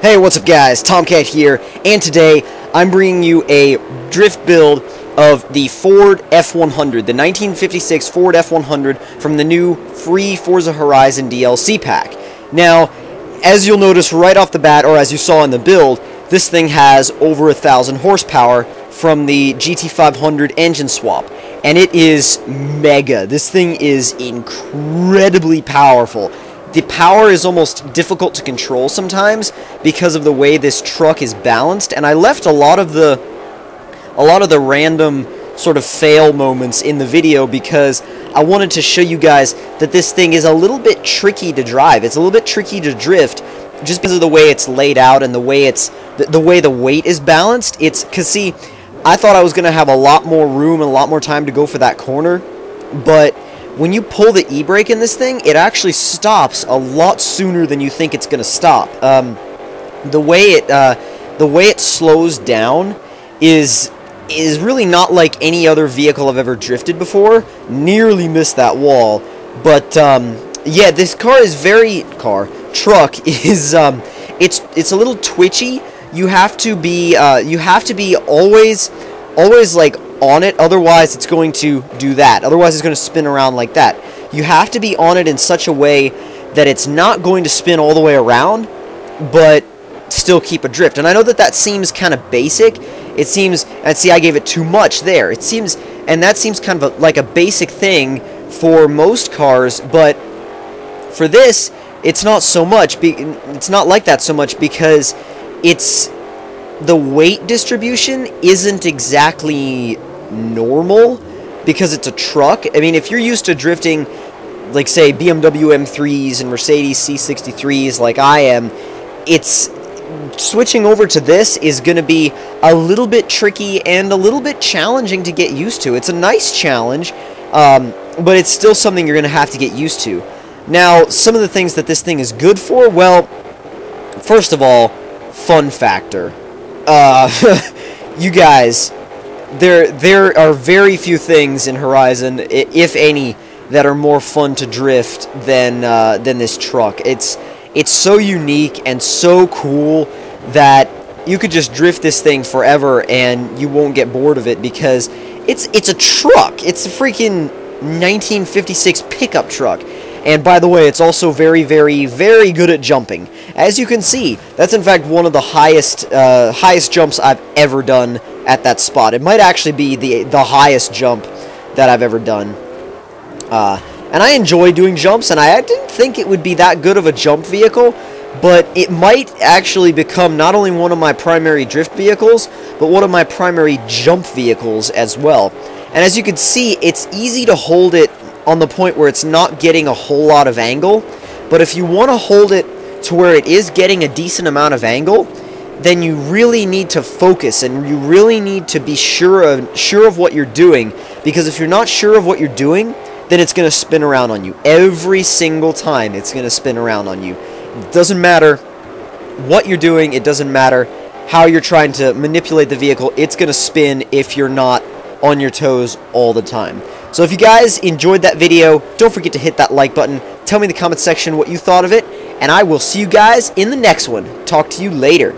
Hey, what's up guys, Tomcat here, and today I'm bringing you a drift build of the Ford F100, the 1956 Ford F100 from the new free Forza Horizon DLC pack. Now, as you'll notice right off the bat, or as you saw in the build, this thing has over 1,000 horsepower from the GT500 engine swap, and it is mega. This thing is incredibly powerful. The power is almost difficult to control sometimes because of the way this truck is balanced, and I left a lot of the random sort of fail moments in the video because I wanted to show you guys that this thing is a little bit tricky to drive. It's a little bit tricky to drift just because of the way it's laid out and the way the weight is balanced. It's because, see, I thought I was going to have a lot more room and a lot more time to go for that corner, but when you pull the e-brake in this thing, it actually stops a lot sooner than you think it's going to stop. The way it slows down is really not like any other vehicle I've ever drifted before. Nearly missed that wall, but yeah, this truck is it's a little twitchy. You have to be always like on it, otherwise it's going to do that. Otherwise it's going to spin around like that. You have to be on it in such a way that it's not going to spin all the way around, but still keep a drift. And I know that seems kind of basic. It seems, and see, I gave it too much there. It seems, and that seems kind of like a basic thing for most cars, but for this, it's not so much. It's not like that so much because the weight distribution isn't exactly normal because it's a truck. I mean, if you're used to drifting, like, say, BMW M3s and Mercedes C63s like I am, switching over to this is going to be a little bit tricky and a little bit challenging to get used to. It's a nice challenge, but it's still something you're going to have to get used to. Now, some of the things that this thing is good for, well, first of all, fun factor. You guys, there are very few things in Horizon, if any, that are more fun to drift than this truck. It's so unique and so cool that you could just drift this thing forever and you won't get bored of it because it's a truck. It's a freaking 1956 pickup truck. And by the way, it's also very, very, very good at jumping. As you can see, that's in fact one of the highest jumps I've ever done at that spot. It might actually be the highest jump that I've ever done. And I enjoy doing jumps, and I didn't think it would be that good of a jump vehicle, but it might actually become not only one of my primary drift vehicles, but one of my primary jump vehicles as well. And as you can see, it's easy to hold it on the point where it's not getting a whole lot of angle, but if you want to hold it to where it is getting a decent amount of angle, then you really need to focus and you really need to be sure of what you're doing, because if you're not sure of what you're doing, then it's going to spin around on you. Every single time it's going to spin around on you. It doesn't matter what you're doing, it doesn't matter how you're trying to manipulate the vehicle, it's going to spin if you're not on your toes all the time. So if you guys enjoyed that video, don't forget to hit that like button. Tell me in the comment section what you thought of it, and I will see you guys in the next one. Talk to you later.